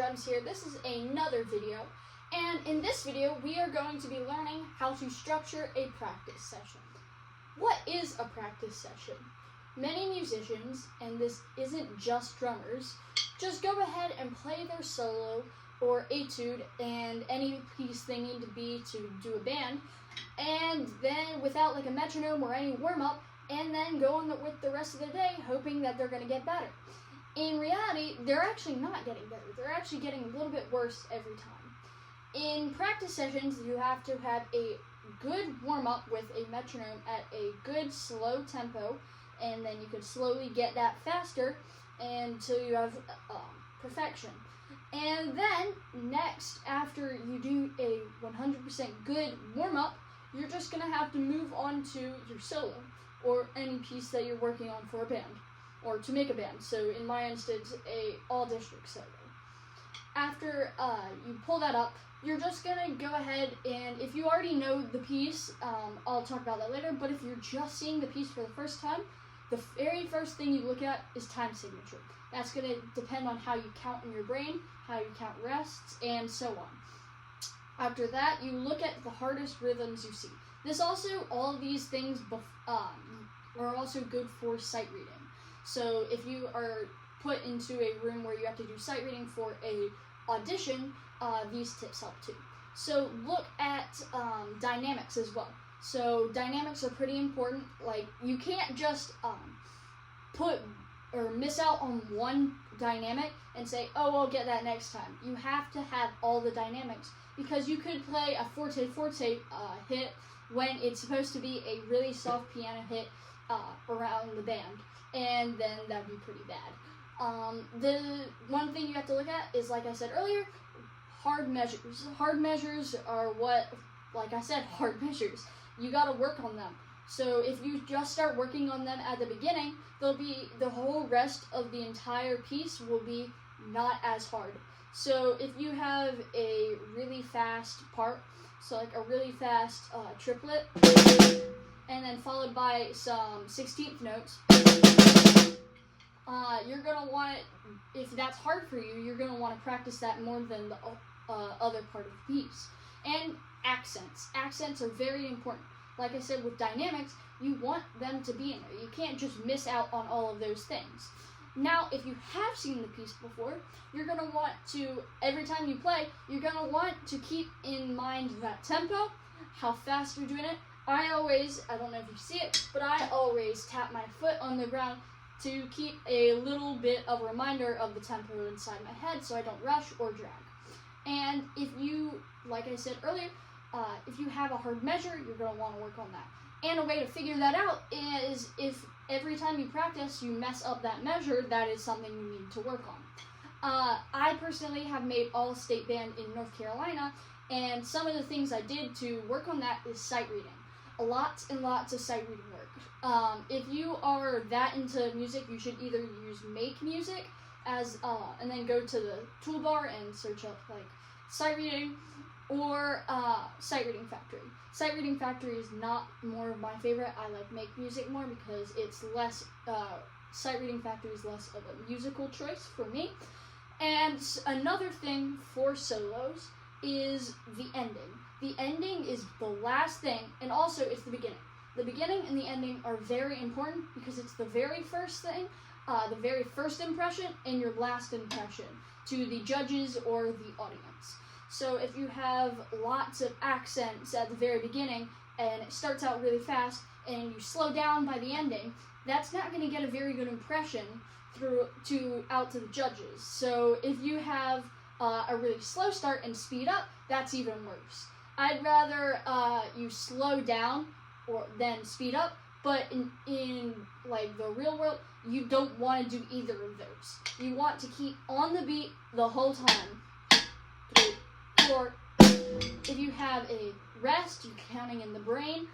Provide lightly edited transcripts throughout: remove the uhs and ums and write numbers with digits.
Drums here. This is another video, and in this video we are going to be learning how to structure a practice session. What is a practice session? Many musicians, and this isn't just drummers, just go ahead and play their solo or etude and any piece they need to be to do a band, and then without like a metronome or any warm-up, and then go on with the rest of the day hoping that they're going to get better. In reality, they're actually not getting better. They're actually getting a little bit worse every time. In practice sessions, you have to have a good warm-up with a metronome at a good slow tempo, and then you can slowly get that faster until you have perfection. And then, next, after you do a 100% good warm-up, you're just going to have to move on to your solo, or any piece that you're working on for a band, or to make a band. So in my instance, a all-district solo. After you pull that up, you're just going to go ahead and, if you already know the piece, I'll talk about that later, but if you're just seeing the piece for the first time, the very first thing you look at is time signature. That's going to depend on how you count in your brain, how you count rests, and so on. After that, you look at the hardest rhythms you see. This also, all of these things are also good for sight reading. So if you are put into a room where you have to do sight reading for a audition, these tips help too. So look at dynamics as well. So dynamics are pretty important. Like, you can't just put or miss out on one dynamic and say, oh, I'll get that next time. You have to have all the dynamics, because you could play a forte hit when it's supposed to be a really soft piano hit around the band, and then that'd be pretty bad. The one thing you have to look at is, like I said earlier, hard measures. Hard measures are what, like I said, hard measures. You gotta work on them. So if you just start working on them at the beginning, the whole rest of the entire piece will be not as hard. So if you have a really fast part, so like a really fast triplet, and then followed by some 16th notes, you're going to want it, if that's hard for you, you're going to want to practice that more than the other part of the piece. And accents. Accents are very important. Like I said, with dynamics, you want them to be in there. You can't just miss out on all of those things. Now, if you have seen the piece before, you're going to want to, every time you play, you're going to want to keep in mind that tempo, how fast you're doing it. I don't know if you see it, but I always tap my foot on the ground to keep a little bit of a reminder of the tempo inside my head so I don't rush or drag. And if you, like I said earlier, if you have a hard measure, you're going to want to work on that. And a way to figure that out is, if every time you practice you mess up that measure, that is something you need to work on. I personally have made all-state band in North Carolina, and some of the things I did to work on that is sight reading. Lots and lots of sight reading work. If you are that into music, you should either use Make Music as and then go to the toolbar and search up like sight reading, or Sight Reading Factory. Sight Reading Factory is not more of my favorite. I like Make Music more because it's less, Sight Reading Factory is less of a musical choice for me. And another thing for solos is the ending. The ending is the last thing, and also it's the beginning. The beginning and the ending are very important because it's the very first thing, the very first impression, and your last impression to the judges or the audience. So if you have lots of accents at the very beginning and it starts out really fast and you slow down by the ending, that's not going to get a very good impression out to the judges. So if you have a really slow start and speed up, that's even worse. I'd rather you slow down than speed up, but in like the real world, you don't want to do either of those. You want to keep on the beat the whole time. 3, 4. If you have a rest, you're counting in the brain,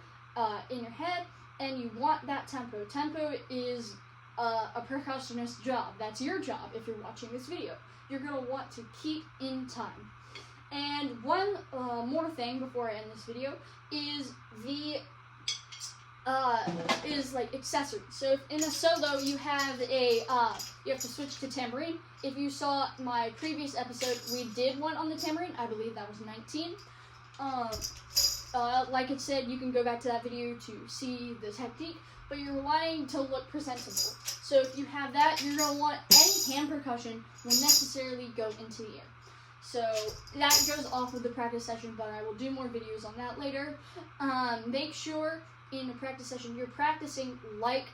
in your head, and you want that tempo. Tempo is a percussionist's job. That's your job if you're watching this video. You're going to want to keep in time. And one more thing before I end this video is is like accessories. So if in a solo you have you have to switch to tambourine. If you saw my previous episode, we did one on the tambourine. I believe that was 19. Like it said, you can go back to that video to see the technique, but you're wanting to look presentable. So if you have that, you're going to want any hand percussion will necessarily go into the air. So that goes off of the practice session, but I will do more videos on that later. Make sure in a practice session you're practicing like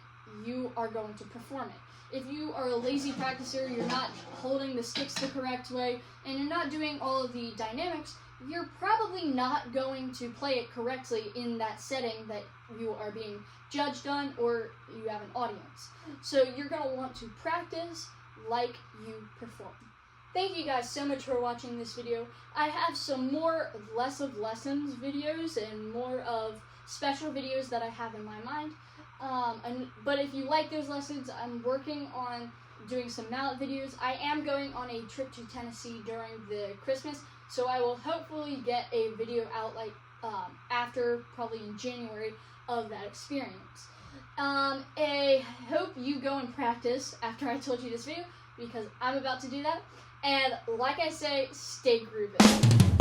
you are going to perform it. If you are a lazy practicer, you're not holding the sticks the correct way, and you're not doing all of the dynamics, you're probably not going to play it correctly in that setting that you are being judged on or you have an audience. So you're going to want to practice like you perform. Thank you guys so much for watching this video. I have some more less of lessons videos and more of special videos that I have in my mind. But if you like those lessons, I'm working on doing some mallet videos. I am going on a trip to Tennessee during the Christmas, so I will hopefully get a video out after, probably in January, of that experience. I hope you go and practice after I told you this video, because I'm about to do that. And like I say, stay grooving.